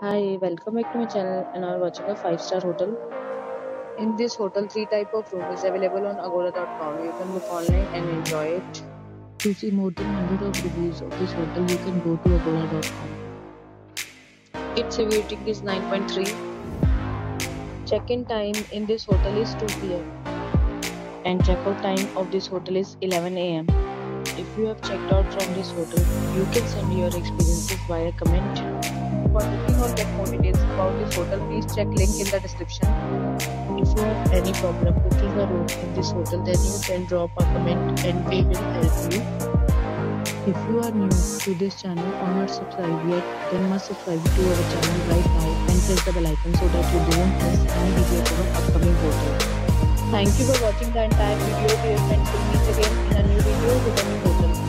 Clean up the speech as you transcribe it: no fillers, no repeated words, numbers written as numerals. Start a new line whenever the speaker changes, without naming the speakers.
Hi, welcome back to my channel and are watching a 5-star hotel. In this hotel, three type of room is available on agoda.com. You can book online and enjoy it. To see more than 100 of reviews of this hotel, you can go to agoda.com. Its rating is 9.3. Check-in time in this hotel is 2 p.m. and check-out time of this hotel is 11 a.m. If you have checked out from this hotel, you can send your experiences via comment. For booking or get more details about this hotel, please check link in the description. If you have any problem booking a room in this hotel, then you can drop a comment and we will help you. If you are new to this channel or not subscribed yet, then must subscribe to our channel right now and press the bell icon so that you don't miss any video of our upcoming hotel. Thank you for watching the entire video. Dear friends, will meet again in a new video with a new hotel.